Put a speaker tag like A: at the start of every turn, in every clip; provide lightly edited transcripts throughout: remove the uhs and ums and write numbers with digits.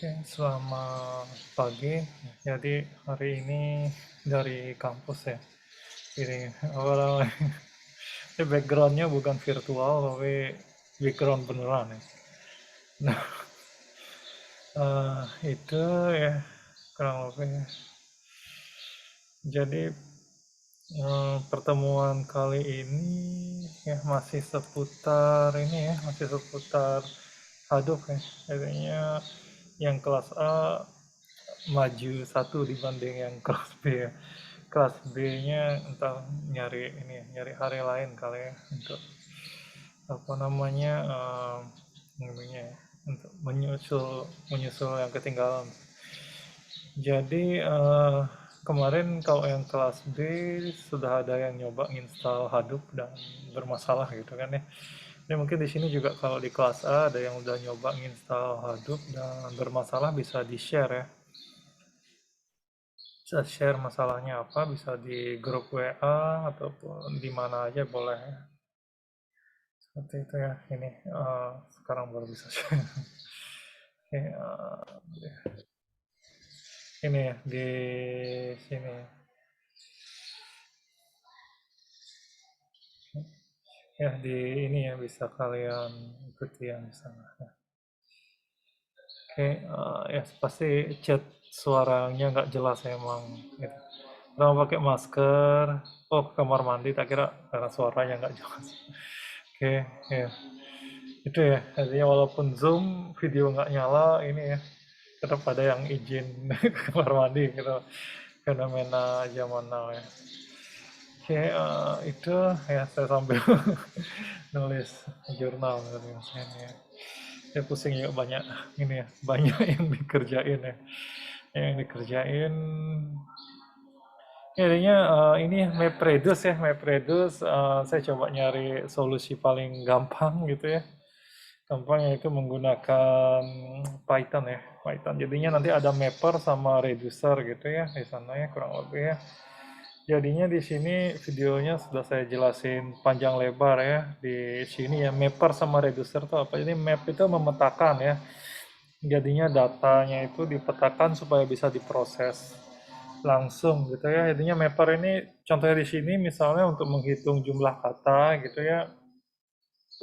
A: Oke, selamat pagi. Jadi hari ini dari kampus ya. Ini apa namanya? Ini backgroundnya bukan virtual tapi background beneran ya. Nah, itu ya kurang lebih. Jadi pertemuan kali ini ya masih seputar ini ya, masih seputar Hadoop ya. Jadinya yang kelas A maju satu dibanding yang kelas B ya. Kelas B-nya entah nyari ini ya, nyari hari lain kali ya untuk apa namanya namanya ya, untuk menyusul menyusul yang ketinggalan. Jadi kemarin kalau yang kelas B sudah ada yang nyoba install Hadoop dan bermasalah gitu kan ya. Ini mungkin di sini juga kalau di kelas A ada yang udah nyoba install Hadoop dan bermasalah bisa di-share ya. Bisa share masalahnya apa, bisa di grup WA ataupun di mana aja boleh ya. Seperti itu ya. Ini sekarang baru bisa share. Oke, ini ya di sini. Ya di ini ya bisa kalian ikuti yang di sana. Ya. Oke, ya pasti chat suaranya nggak jelas ya, emang. Gitu. Kalau pakai masker, oh ke kamar mandi, tak kira karena suaranya nggak jelas. Oke, ya. Itu ya, artinya walaupun Zoom video nggak nyala, ini ya, tetap ada yang izin ke kamar mandi gitu. Fenomena zaman now ya. Oke, itu ya saya sambil nulis jurnal gitu ya. Ya pusing ya banyak ini ya, banyak yang dikerjain ya. Yang dikerjain ya, intinya ini MapReduce ya, MapReduce saya coba nyari solusi paling gampang gitu ya. Gampang yaitu menggunakan Python ya, Python. Jadinya nanti ada mapper sama reducer gitu ya di sana ya kurang lebih ya. Jadinya di sini videonya sudah saya jelasin panjang lebar ya. Di sini ya mapper sama reducer itu apa? Jadi map itu memetakan ya. Jadinya datanya itu dipetakan supaya bisa diproses langsung gitu ya. Jadinya mapper ini contohnya di sini misalnya untuk menghitung jumlah kata gitu ya,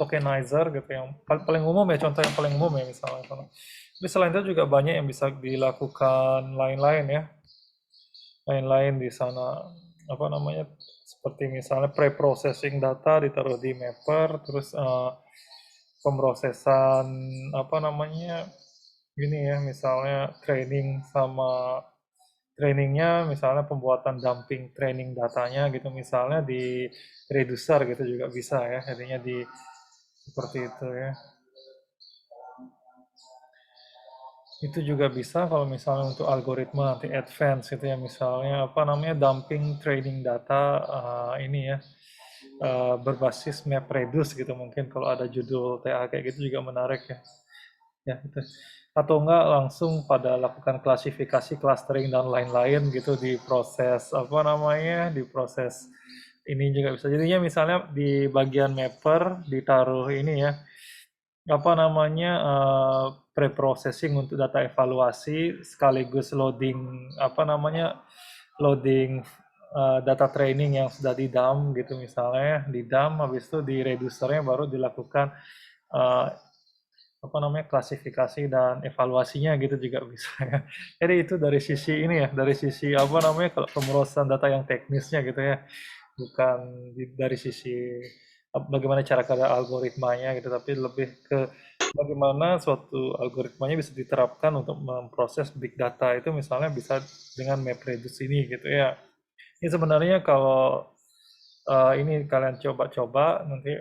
A: tokenizer gitu yang paling umum ya, contoh yang paling umum ya misalnya. Tapi selain itu juga banyak yang bisa dilakukan lain-lain ya, lain-lain di sana apa namanya, seperti misalnya pre-processing data ditaruh di mapper, terus pemrosesan apa namanya gini ya, misalnya training sama trainingnya, misalnya pembuatan dumping training datanya gitu misalnya di reducer gitu juga bisa ya, jadinya di seperti itu ya. Itu juga bisa kalau misalnya untuk algoritma nanti advance gitu ya, misalnya apa namanya dumping training data ini ya, berbasis MapReduce gitu, mungkin kalau ada judul TA kayak gitu juga menarik ya. Ya itu. Atau enggak langsung pada lakukan klasifikasi, clustering dan lain-lain gitu di proses apa namanya, di proses ini juga bisa. Jadinya misalnya di bagian mapper ditaruh ini ya, apa namanya pre-processing untuk data evaluasi sekaligus loading apa namanya, loading data training yang sudah di dump gitu, misalnya di dump habis itu di reducernya baru dilakukan eh, apa namanya klasifikasi dan evaluasinya gitu juga bisa ya. Jadi itu dari sisi ini ya, dari sisi apa namanya kalau pemrosesan data yang teknisnya gitu ya, bukan dari sisi bagaimana cara kerja algoritmanya gitu, tapi lebih ke bagaimana suatu algoritmanya bisa diterapkan untuk memproses big data itu, misalnya bisa dengan MapReduce ini gitu ya. Ini sebenarnya kalau ini kalian coba-coba nanti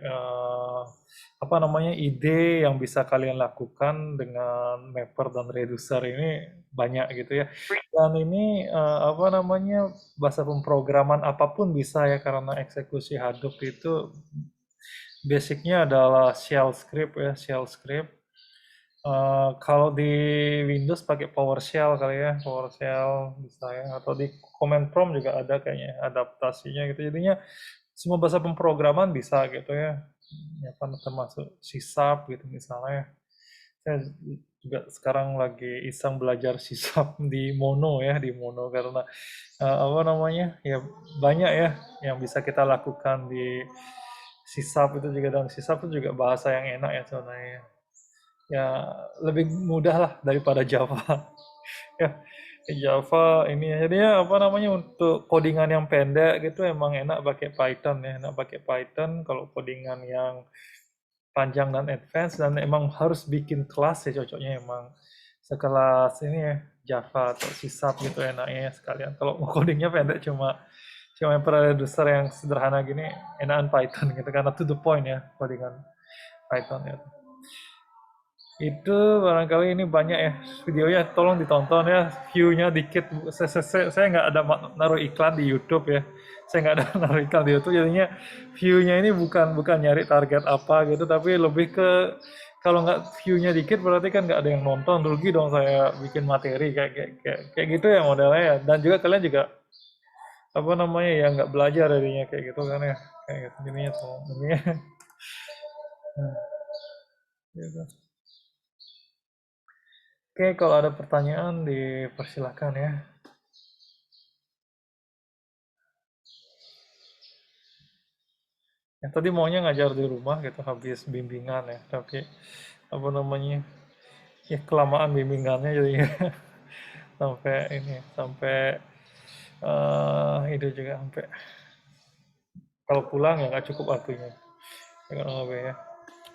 A: apa namanya ide yang bisa kalian lakukan dengan mapper dan reducer ini banyak gitu ya. Dan ini apa namanya bahasa pemrograman apapun bisa ya, karena eksekusi Hadoop itu basicnya adalah shell script ya, shell script. Kalau di Windows pakai PowerShell kali ya, PowerShell bisa ya, atau di Command Prompt juga ada kayaknya adaptasinya gitu. Jadinya semua bahasa pemrograman bisa gitu ya, ya kan termasuk C# gitu misalnya. Saya juga sekarang lagi iseng belajar sisap di Mono ya, di Mono karena apa namanya ya banyak ya yang bisa kita lakukan di sisap itu juga, dan sisap itu juga bahasa yang enak ya sebenarnya. Ya lebih mudah lah daripada Java. Ya, Java ini ya. Jadi ya apa namanya untuk codingan yang pendek gitu emang enak pakai Python ya, enak pakai Python. Kalau codingan yang panjang dan advance dan emang harus bikin kelas ya cocoknya emang sekelas ini ya Java atau C# gitu enaknya ya sekalian. Kalau mau codingnya pendek cuma cuma yang producer yang sederhana gini enakan Python gitu karena to the point ya codingan Python ya. Itu barangkali ini banyak ya videonya, tolong ditonton ya, view-nya dikit. Saya nggak ada naruh iklan di YouTube ya. Saya nggak ada naruh iklan di YouTube, jadinya view-nya ini bukan bukan nyari target apa gitu, tapi lebih ke kalau nggak view-nya dikit berarti kan nggak ada yang nonton, rugi dong saya bikin materi kayak gitu ya modelnya ya. Dan juga kalian juga apa namanya ya nggak belajar jadinya kayak gitu kan ya, kayak gitu jadinya tuh. Jadinya, gitu. Oke, kalau ada pertanyaan dipersilahkan ya. Ya, tadi maunya ngajar di rumah gitu habis bimbingan ya, tapi apa namanya ya kelamaan bimbingannya jadinya sampai ini sampai itu juga sampai kalau pulang ya nggak cukup waktunya. Ya, kurang lebih ya.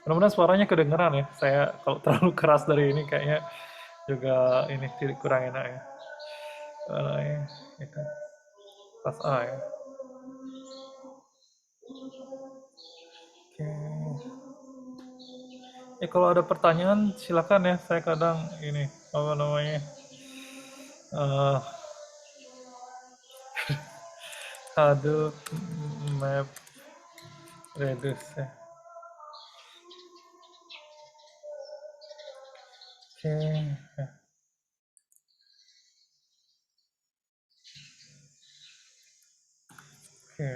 A: Mudah-mudahan suaranya kedengeran ya. Saya kalau terlalu keras dari ini kayaknya juga ini tidak kurang enak ya. Suaranya itu pas A ya. Oke. Ya kalau ada pertanyaan silakan ya. Saya kadang ini apa namanya eh aduh map reduce ya. Oke. Oke.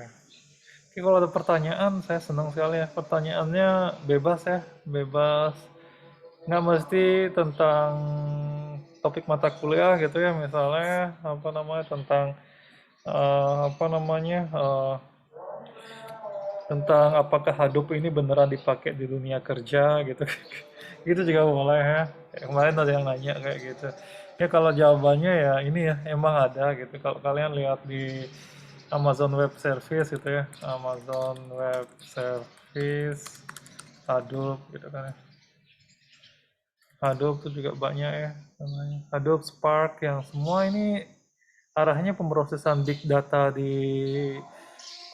A: Oke, kalau ada pertanyaan saya senang sekali ya. Pertanyaannya bebas ya, bebas. Nggak mesti tentang topik mata kuliah gitu ya, misalnya apa namanya tentang apa namanya tentang apakah Hadoop ini beneran dipakai di dunia kerja gitu. Gitu juga boleh ya. Kayak kemarin ada yang nanya kayak gitu. Ya kalau jawabannya ya ini ya emang ada gitu. Kalau kalian lihat di Amazon Web Service gitu ya, Amazon Web Service, Hadoop gitu kan ya. Hadoop itu juga banyak ya namanya. Hadoop, Spark yang semua ini arahnya pemrosesan big data di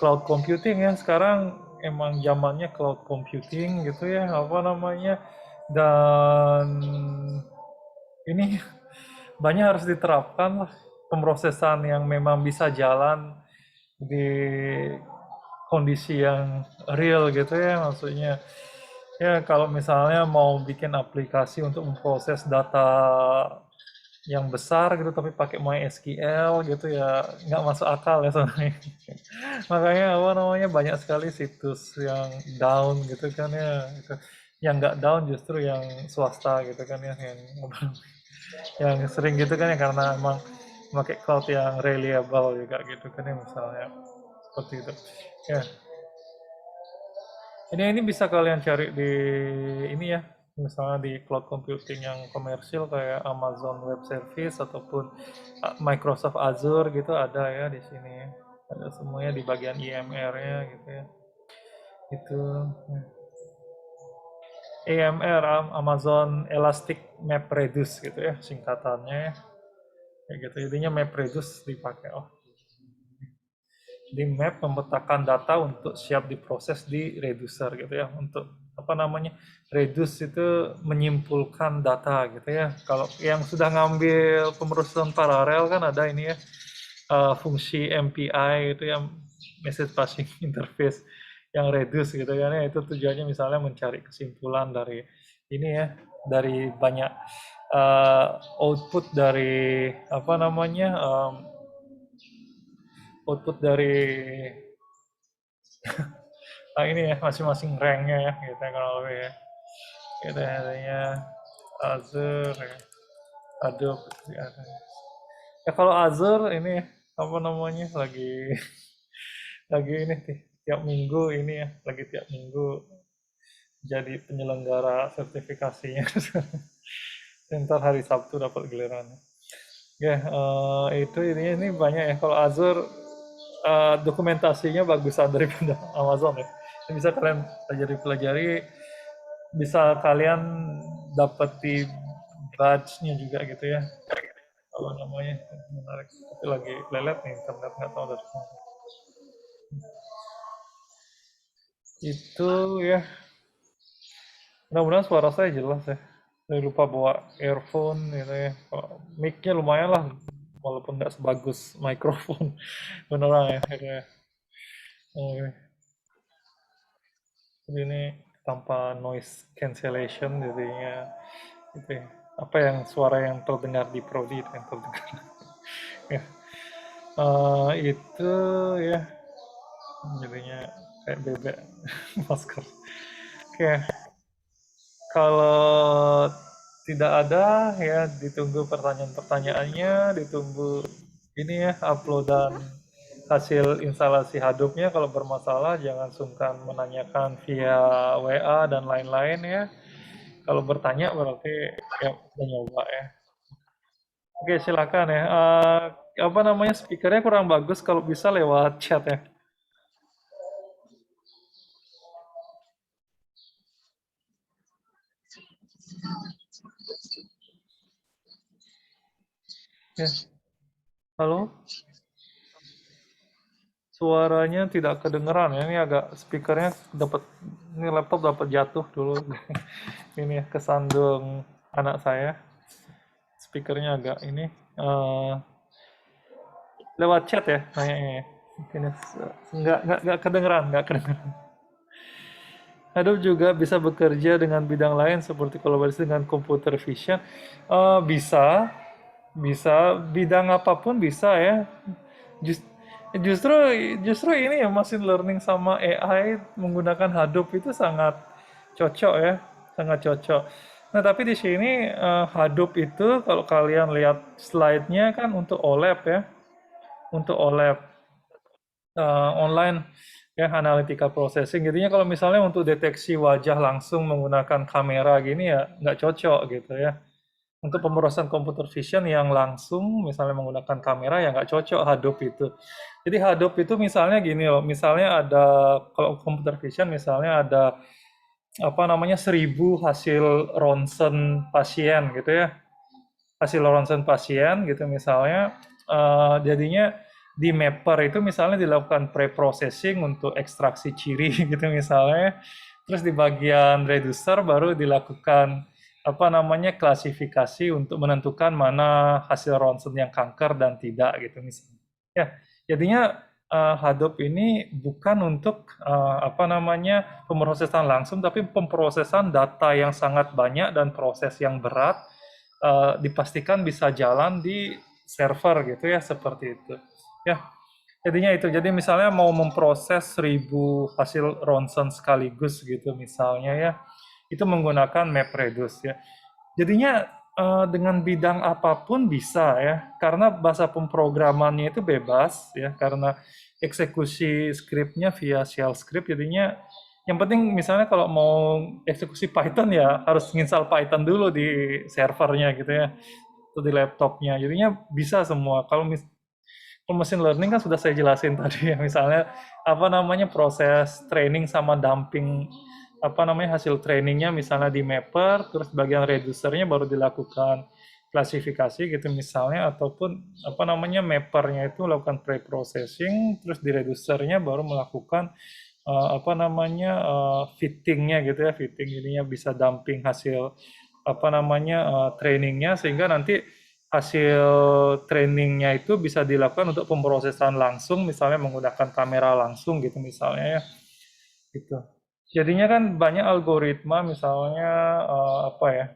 A: cloud computing ya. Sekarang emang zamannya cloud computing gitu ya, apa namanya. Dan ini banyak harus diterapkan lah pemrosesan yang memang bisa jalan di kondisi yang real gitu ya, maksudnya ya kalau misalnya mau bikin aplikasi untuk memproses data yang besar gitu tapi pakai MySQL gitu ya nggak masuk akal ya sebenarnya. Makanya apa namanya banyak sekali situs yang down gitu kan ya gitu. Yang nggak down justru yang swasta gitu kan ya yang sering gitu kan ya karena emang pakai cloud yang reliable juga gitu kan ya misalnya seperti itu ya. Ini bisa kalian cari di ini ya, misalnya di cloud computing yang komersil kayak Amazon Web Service ataupun Microsoft Azure gitu ada ya di sini. Ada semuanya di bagian IMR-nya gitu ya. Itu AMR Amazon Elastic Map Reduce gitu ya singkatannya. Kayak gitu. Intinya Map Reduce dipakai. Oh, di map memetakan data untuk siap diproses di reducer gitu ya untuk apa namanya reduce itu menyimpulkan data gitu ya. Kalau yang sudah ngambil pemrosesan paralel kan ada ini ya fungsi MPI itu yang message passing interface yang reduce gitu kan ya, itu tujuannya misalnya mencari kesimpulan dari ini ya dari banyak output dari apa namanya output dari ini ya masing-masing ranknya ya gitu ya kalau lebih ya gitu ya, artinya Azure ya. Adobe ada. Ya kalau Azure ini apa namanya lagi lagi ini tiap minggu ini ya, lagi tiap minggu jadi penyelenggara sertifikasinya. Ntar hari Sabtu dapat giliran. Ya, itu ini banyak ya. Kalau Azure dokumentasinya bagusan daripada Amazon ya. Ini bisa kalian pelajari, bisa kalian dapeti badge-nya juga gitu ya. Kalau namanya menarik. Tapi lagi lelet nih internet nggak tahu dari mana. Itu ya, mudah-mudahan suara saya jelas ya. Saya lupa bawa earphone gitu ya. Mic-nya lumayan lah, walaupun nggak sebagus mikrofon beneran ya. Gitu ya. Oke. Jadi ini tanpa noise cancellation jadinya gitu ya. Apa yang suara yang terdengar di Prodi itu yang terdengar. Ya. Itu ya jadinya kayak bebek masker. Oke, kalau tidak ada ya ditunggu pertanyaan-pertanyaannya, ditunggu ini ya uploadan hasil instalasi Hadoop-nya. Kalau bermasalah jangan sungkan menanyakan via WA dan lain-lain ya. Kalau bertanya berarti ya udah nyoba ya. Oke, silakan ya. Apa namanya speakernya kurang bagus kalau bisa lewat chat ya. Ya, halo. Suaranya tidak kedengeran ya. Ini agak speakernya dapat ini laptop dapat jatuh dulu. Ini ya kesandung anak saya. Speakernya agak ini eh, lewat chat ya nanya ya. Mungkin ya, nggak kedengeran, nggak kedengeran. Adobe juga bisa bekerja dengan bidang lain seperti kolaborasi dengan computer vision. Bisa, bisa bidang apapun bisa ya. Just- justru justru ini ya machine learning sama AI menggunakan Hadoop itu sangat cocok ya, sangat cocok. Nah tapi di sini Hadoop itu kalau kalian lihat slide-nya kan untuk OLAP ya, untuk OLAP online ya analytical processing. Jadinya kalau misalnya untuk deteksi wajah langsung menggunakan kamera gini ya nggak cocok gitu ya. Untuk pemrosesan computer vision yang langsung misalnya menggunakan kamera ya nggak cocok Hadoop itu. Jadi Hadoop itu misalnya gini loh, misalnya ada kalau computer vision misalnya ada apa namanya 1.000 hasil ronsen pasien gitu ya, hasil ronsen pasien gitu misalnya, jadinya di mapper itu misalnya dilakukan pre-processing untuk ekstraksi ciri gitu misalnya, terus di bagian reducer baru dilakukan apa namanya klasifikasi untuk menentukan mana hasil ronsen yang kanker dan tidak gitu misalnya. Ya, jadinya Hadoop ini bukan untuk apa namanya pemrosesan langsung, tapi pemrosesan data yang sangat banyak dan proses yang berat dipastikan bisa jalan di server gitu ya seperti itu. Ya, jadinya itu. Jadi misalnya mau memproses 1.000 hasil ronsen sekaligus gitu misalnya ya, itu menggunakan MapReduce ya. Jadinya dengan bidang apapun bisa ya, karena bahasa pemrogramannya itu bebas ya, karena eksekusi skripnya via shell script, jadinya yang penting misalnya kalau mau eksekusi Python ya harus install Python dulu di servernya gitu ya, atau di laptopnya, jadinya bisa semua. Kalau machine learning kan sudah saya jelasin tadi ya, misalnya apa namanya proses training sama dumping apa namanya hasil trainingnya misalnya di mapper, terus bagian reducernya baru dilakukan klasifikasi gitu misalnya, ataupun apa namanya mappernya itu melakukan pre-processing, terus di reducernya baru melakukan apa namanya fittingnya gitu ya, fitting ininya bisa dumping hasil apa namanya trainingnya, sehingga nanti hasil trainingnya itu bisa dilakukan untuk pemrosesan langsung misalnya menggunakan kamera langsung gitu misalnya ya gitu. Jadinya kan banyak algoritma misalnya apa ya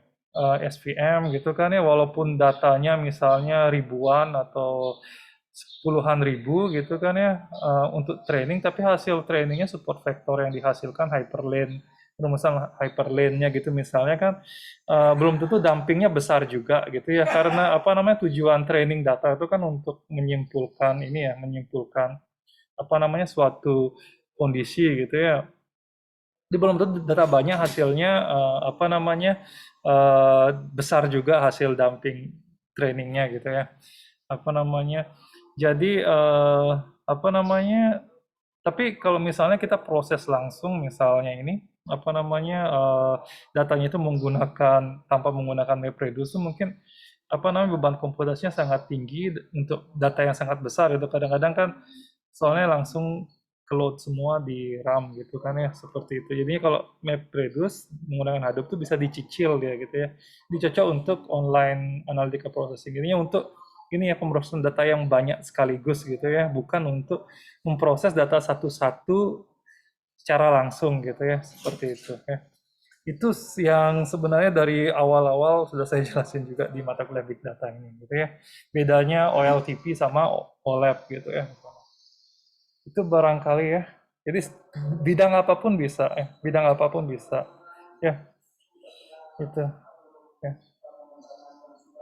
A: SVM gitu kan ya, walaupun datanya misalnya ribuan atau puluhan ribu gitu kan ya untuk training, tapi hasil trainingnya support vektor yang dihasilkan hyperlane rumusan hyperlane-nya gitu misalnya kan belum tentu dumpingnya besar juga gitu ya karena apa namanya tujuan training data itu kan untuk menyimpulkan ini ya menyimpulkan apa namanya suatu kondisi gitu ya. Jadi belum tentu data banyak hasilnya apa namanya besar juga hasil dumping trainingnya gitu ya. Apa namanya? Jadi apa namanya? Tapi kalau misalnya kita proses langsung misalnya ini apa namanya datanya itu menggunakan tanpa menggunakan MapReduce itu mungkin apa namanya beban komputasinya sangat tinggi untuk data yang sangat besar itu kadang-kadang kan soalnya langsung ke load semua di RAM gitu kan ya seperti itu jadinya kalau MapReduce menggunakan Hadoop itu bisa dicicil dia gitu ya dicocok untuk online analytical processing ini untuk ini ya pemrosesan data yang banyak sekaligus gitu ya bukan untuk memproses data satu-satu secara langsung gitu ya seperti itu ya itu yang sebenarnya dari awal-awal sudah saya jelasin juga di mata kuliah Big Data ini gitu ya bedanya OLTP sama OLAP gitu ya itu barangkali ya jadi bidang apapun bisa ya bidang apapun bisa ya itu ya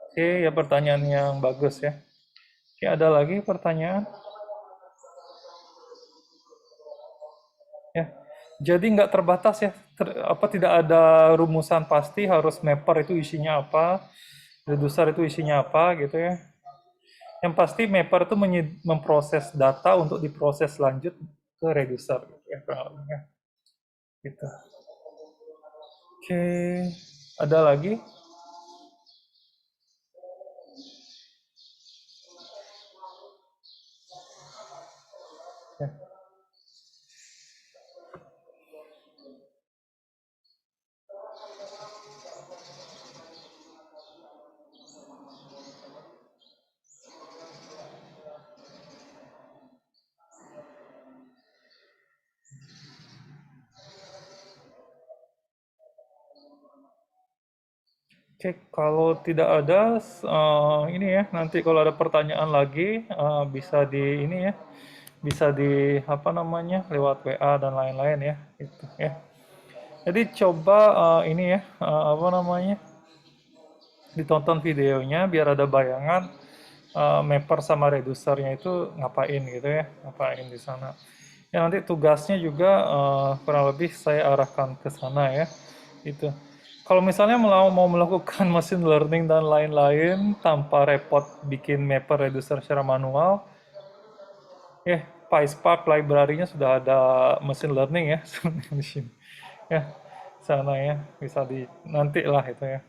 A: oke ya pertanyaan yang bagus ya oke ada lagi pertanyaan ya jadi nggak terbatas ya apa tidak ada rumusan pasti harus mapper itu isinya apa reducer itu isinya apa gitu ya yang pasti mapper itu memproses data untuk diproses lanjut ke reducer gitu ya kurang lebihnya. Gitu. Oke ada lagi ya. Oke kalau tidak ada ini ya nanti kalau ada pertanyaan lagi bisa di ini ya bisa di apa namanya lewat WA dan lain-lain ya gitu ya jadi coba ini ya apa namanya ditonton videonya biar ada bayangan mapper sama reducernya itu ngapain gitu ya ngapain di sana ya nanti tugasnya juga kurang lebih saya arahkan ke sana ya itu kalau misalnya mau melakukan machine learning dan lain-lain tanpa repot bikin mapper reducer secara manual PySpark library-nya sudah ada machine learning ya di sini ya sana ya bisa di nanti lah itu ya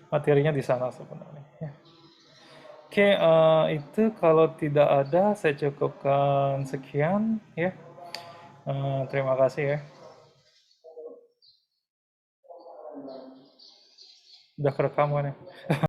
A: materinya di sana sebenarnya ya. Oke, itu kalau tidak ada saya cukupkan sekian ya. Terima kasih ya. Udah kerekam kan ya?